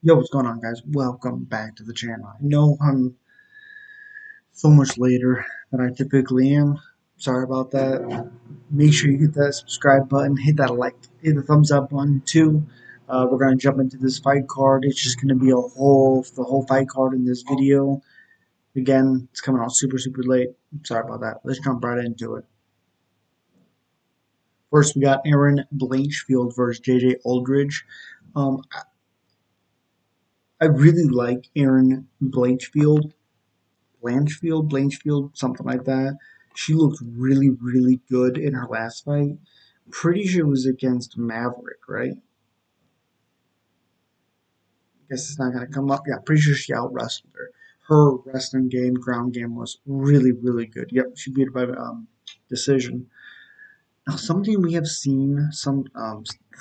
Yo, what's going on, guys? Welcome back to the channel. I know I'm so much later than I typically am. Sorry about that. Make sure you hit that subscribe button, hit that like, hit the thumbs up button too. We're gonna jump into this fight card. It's just gonna be the whole fight card in this video. Again, it's coming out super late. Sorry about that. Let's jump right into it. First, we got Aaron Bleachfield versus JJ Aldridge. Um, I really like Aaron Blanchfield, something like that. She looked really good in her last fight. Pretty sure it was against Maverick, right? Guess it's not gonna come up. Yeah, pretty sure she out wrestled her. Her wrestling game, ground game was really good. Yep, she beat her by decision. Now, something we have seen, some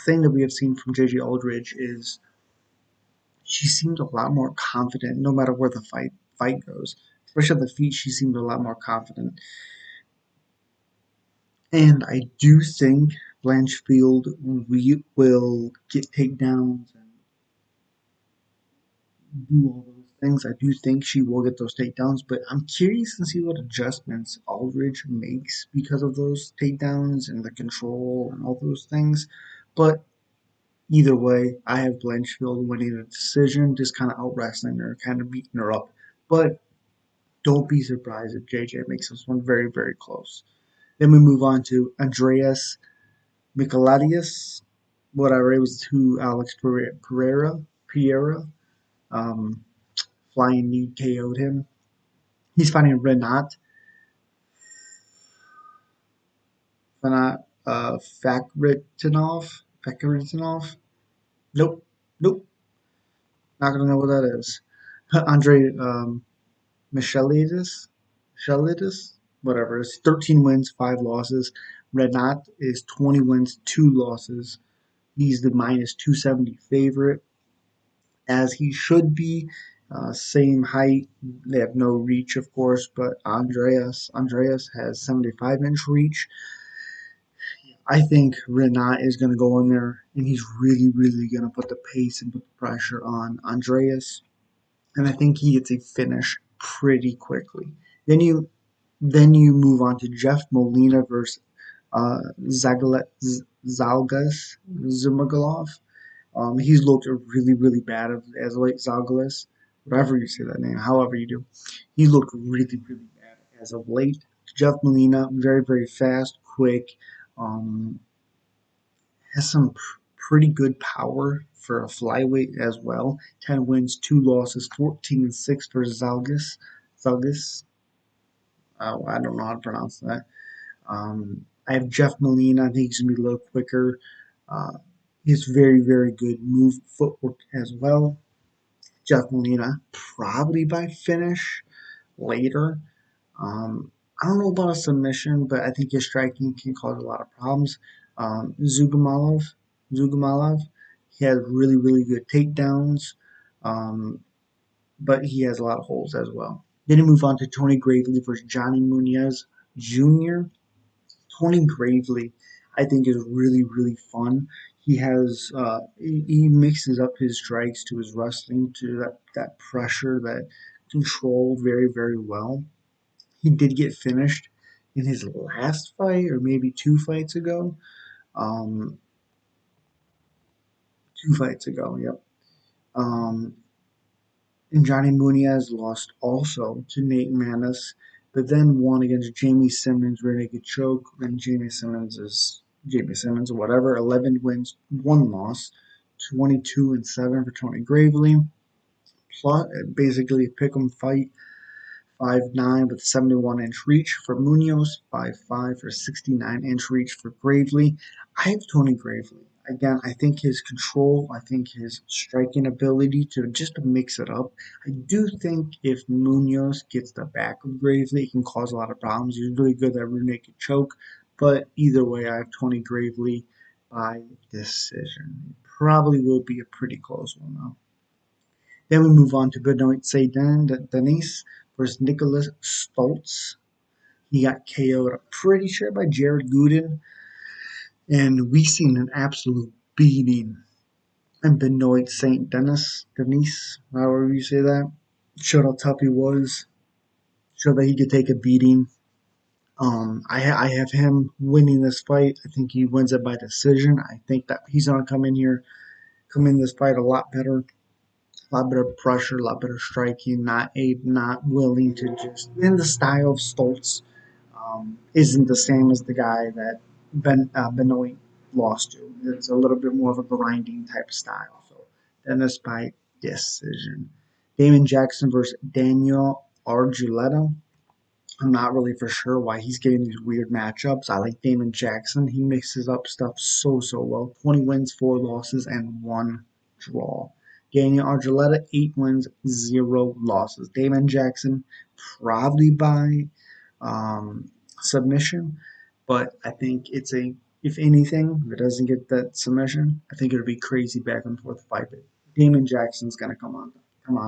thing that we have seen from JJ Aldridge is she seemed a lot more confident, no matter where the fight goes. Especially at the feet, she seemed a lot more confident. And I do think Blanchfield will get takedowns and do all those things. I do think she will get those takedowns, but I'm curious to see what adjustments Aldridge makes because of those takedowns and the control and all those things. But either way, I have Blanchfield winning the decision, just kind of out wrestling her, kind of beating her up. But don't be surprised if JJ makes this one very close. Then we move on to Andreas Micheladius, whatever it was, to Alex Pereira. Um, Flying knee KO'd him. He's fighting Renat Fakritinov. Nope. Not gonna know what that is. Andre Michelidis, whatever. It's 13 wins, 5 losses. Renat is 20 wins, 2 losses. He's the minus 270 favorite, as he should be. Same height. They have no reach, of course, but Andreas has 75-inch reach. I think Renat is going to go in there and he's really going to put the pace and put the pressure on Andreas, and I think he gets a finish pretty quickly. Then you move on to Jeff Molina versus Zalgas Zumagulov. He's looked really bad as late Zalgalis, whatever you say that name, however you do. He looked really bad as of late. Jeff Molina, very fast, quick, um, has some pretty good power for a flyweight as well. 10 wins, 2 losses, 14-6 for Zalgas. I don't know how to pronounce that. I have Jeff Molina. I think he's going to be a little quicker. Uh, he's very good move footwork as well. Jeff Molina probably by finish later. I don't know about a submission, but I think his striking can cause a lot of problems. Zugamalov, he has really good takedowns, um, but he has a lot of holes as well. Then you move on to Tony Gravely versus Johnny Muniz Jr. Tony Gravely, I think, is really fun. He mixes up his strikes to his wrestling, to that pressure, that control very well. He did get finished in his last fight, or maybe 2 fights ago. Um, 2 fights ago, yep. Um, and Johnny Muniz lost also to Nate Maness, but then won against Jamie Simmons, rear naked choke. And Jamie Simmons is Jamie Simmons, or whatever. 11 wins, 1 loss, 22-7 for Tony Gravely. Plus, basically a pick 'em fight. 5'9" with 71-inch reach for Munoz, 5'5" for 69-inch reach for Gravely. I have Tony Gravely. Again, I think his control, I think his striking ability to just mix it up. I do think if Munoz gets the back of Gravely, it can cause a lot of problems. He's really good at rear naked choke, but either way, I have Tony Gravely by decision. Probably will be a pretty close one, though. Then we move on to Benoit Denise versus Nicholas Stoltz. He got KO'd, I'm pretty sure, by Jared Gooden. And we seen an absolute beating. and Benoit Saint Denis, however you say that. Showed how tough he was. Showed that he could take a beating. I have him winning this fight. I think he wins it by decision. I think that he's gonna come in this fight a lot better pressure, a lot better striking. Not willing to just in the style of Stoltz. Isn't the same as the guy that Benoit lost to. It's a little bit more of a grinding type style. So then this by decision. Damon Jackson versus Daniel Archuleta. I'm not really for sure why he's getting these weird matchups. I like Damon Jackson. He mixes up stuff so well. 20 wins, 4 losses, and 1 draw. Daniel Archuleta, 8 wins, 0 losses. Damon Jackson, probably by submission, but I think if anything, if it doesn't get that submission, I think it'll be crazy back and forth fight. But Damon Jackson's gonna come out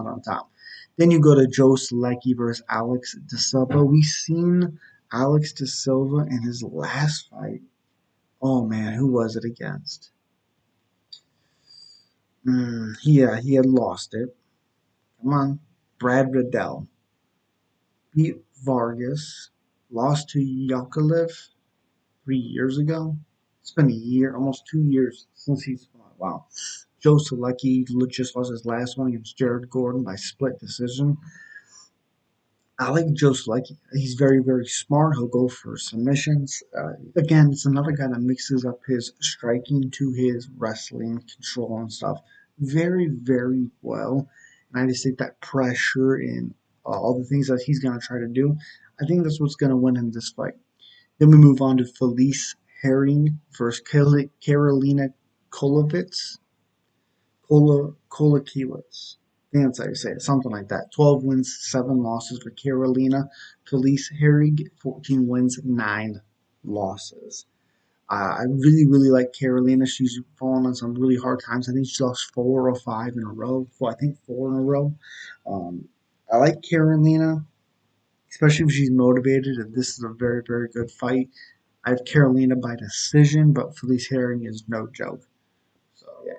on top. Then you go to Joe Slekky versus Alex De Sable. We've seen Alex De Silva in his last fight. Oh man, who was it against? Yeah, he had lost it. Come on, Brad Riddell beat Vargas, lost to Yakovlev 3 years ago. It's been a year, almost 2 years since he's fought. Wow. Joe Selecki just lost his last one against Jared Gordon by split decision. I like Joe Selecki. He's very smart. He'll go for submissions. Again, it's another guy that mixes up his striking to his wrestling control and stuff very well. And I just think that pressure and all the things that he's going to try to do, I think that's what's going to win him this fight. Then we move on to Felice Herring versus Karolina Kolovitz. Kolakiewicz. I think that's how you say it, something like that. 12 wins, 7 losses for Karolina. Felice Herring, 14 wins, 9 losses. I really like Karolina. She's fallen on some really hard times. I think she lost 4 or 5 in a row. I think 4 in a row. I like Karolina, especially if she's motivated. And this is a very good fight. I have Carolina by decision, but Felice Herring is no joke. So yeah.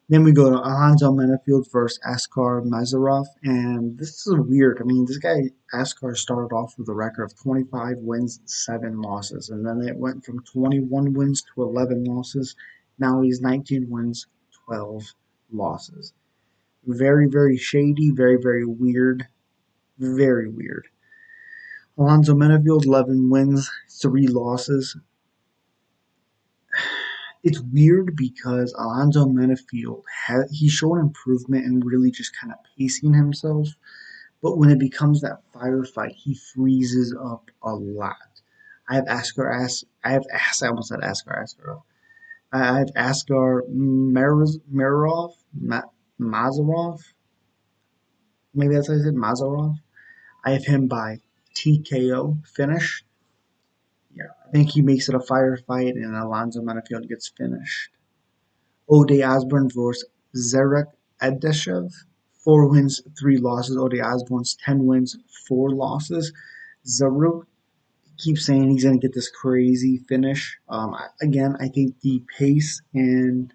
Then we go to Alonzo Menafield versus Askar Mazarov, and this is weird. I mean, this guy Askar started off with a record of 25 wins, 7 losses, and then it went from 21 wins to 11 losses. Now he's 19 wins, 12 losses. Very shady, very weird, very weird. Alonzo Menafield, 11 wins, 3 losses. It's weird because Alonzo Menafield he showed improvement in really just kind of pacing himself, but when it becomes that firefight, he freezes up a lot. I have I almost said Askarov. I have Askar Mazarov. Maybe that's how I said Mazarov. I have him by TKO finish. Yeah, I think he makes it a firefight, and Alonzo Menafield gets finished. Ode Osborne versus Zerek Addisov. 4 wins, 3 losses. Ode Osborne's 10 wins, 4 losses. Zerek keeps saying he's going to get this crazy finish. Again, I think the pace and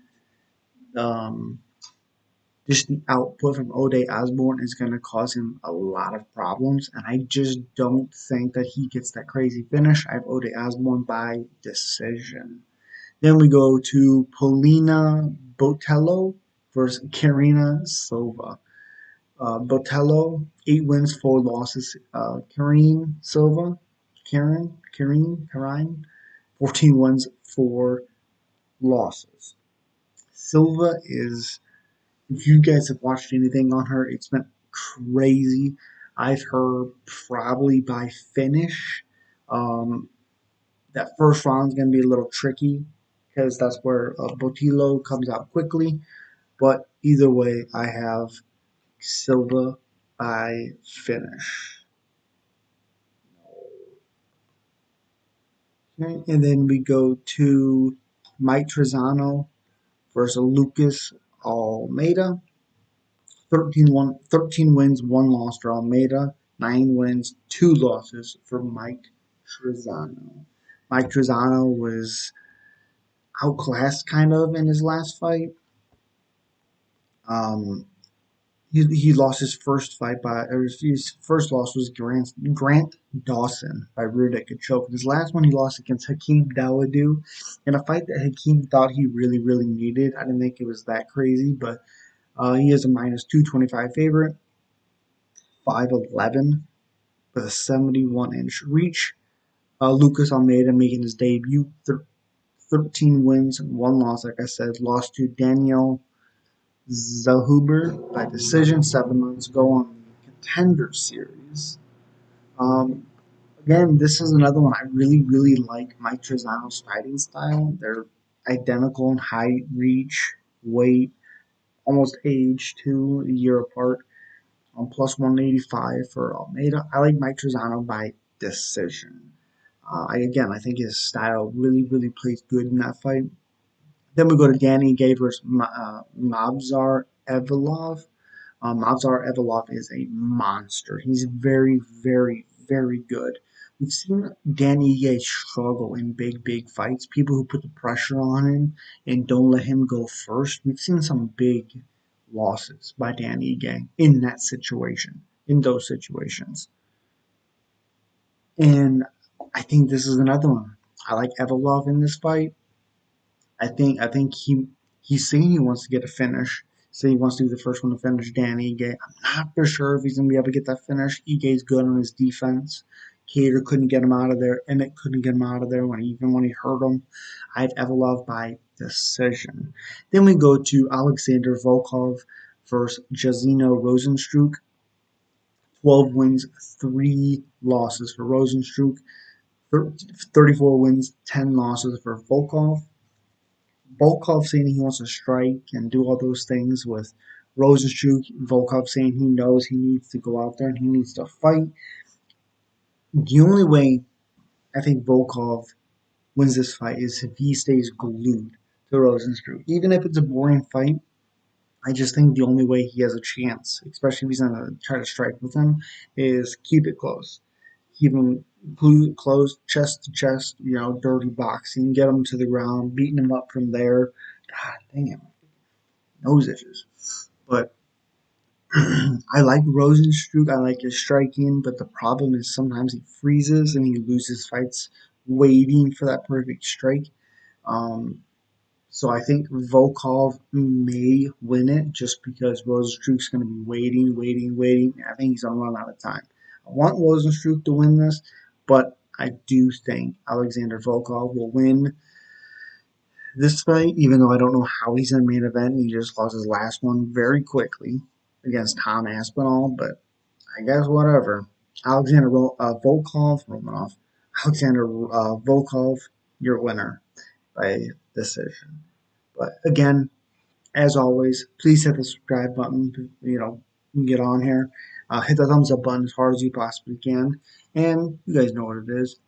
um, just the output from Ode Osborne is going to cause him a lot of problems, and I just don't think that he gets that crazy finish. I have Ode Osborne by decision. Then we go to Polina Botello versus Karina Silva. Botello, 8 wins, 4 losses. Karine Silva, Karine, 14 wins, 4 losses. Silva is, if you guys have watched anything on her, it's been crazy. I've heard probably by finish. That first round is going to be a little tricky because that's where Botillo comes out quickly. But either way, I have Silva by finish. Okay, and then we go to Mike Trezano versus Lucas Almeida. 13 wins, 1 loss for Almeida. 9 wins, 2 losses for Mike Trezano. Mike Trezano was outclassed kind of in his last fight. Um, he lost his first fight by, or his first loss was Grant Dawson by rear naked choke. His last one he lost against Hakeem Dawodu in a fight that Hakeem thought he really, really needed. I didn't think it was that crazy, but he is a minus 225 favorite, 5'11 with a 71-inch reach. Lucas Almeida making his debut, 13 wins, one loss, like I said, lost to Daniel Zahuber by decision 7 months ago on the Contender Series. Um, Again, this is another one I really, really like Mike Trezano's fighting style. They're identical in height, reach, weight, almost age too, a year apart. Plus 185 for Almeida. I like Mike Trezano by decision. I think his style really, really plays good in that fight. Then we go to Danny Gay versus Mabzar Evilov. Mavzar Evilov is a monster. He's very, very, very good. We've seen Danny Ige struggle in big, big fights. People who put the pressure on him and don't let him go first. We've seen some big losses by Danny Ige in that situation, in those situations. And I think this is another one. I like Evilov in this fight. I think he's saying he wants to get a finish. So he wants to be the first one to finish Dan Ige. I'm not for sure if he's gonna be able to get that finish. Ige's good on his defense. Cater couldn't get him out of there. Emmett couldn't get him out of there even when he hurt him. I have Evilov by decision. Then we go to Alexander Volkov versus Jairzinho Rozenstruik. 12 wins, 3 losses for Rozenstruik. 34 wins, 10 losses for Volkov. Volkov saying he wants to strike and do all those things with Rozenstruik. Volkov saying he knows he needs to go out there and he needs to fight. The only way I think Volkov wins this fight is if he stays glued to Rozenstruik. Even if it's a boring fight, I just think the only way he has a chance, especially if he's going to try to strike with him, is keep it close. Keep him glued close, chest to chest, dirty boxing, get him to the ground, beating him up from there. God dang it, nose issues. But I like Rozenstruik. I like his striking, but the problem is sometimes he freezes and he loses fights waiting for that perfect strike. Um, so I think Volkov may win it just because Rozenstruik's going to be waiting, waiting, waiting. I think he's going to run out of time. I want Rozenstruik to win this, but I do think Alexander Volkov will win this fight, even though I don't know how he's in the main event. He just lost his last one very quickly against Tom Aspinall, but I guess whatever. Alexander Volkov, Romanov, Alexander Volkov, your winner by decision. But again, as always, please hit the subscribe button. You get on here. Hit the thumbs up button as hard as you possibly can. And you guys know what it is.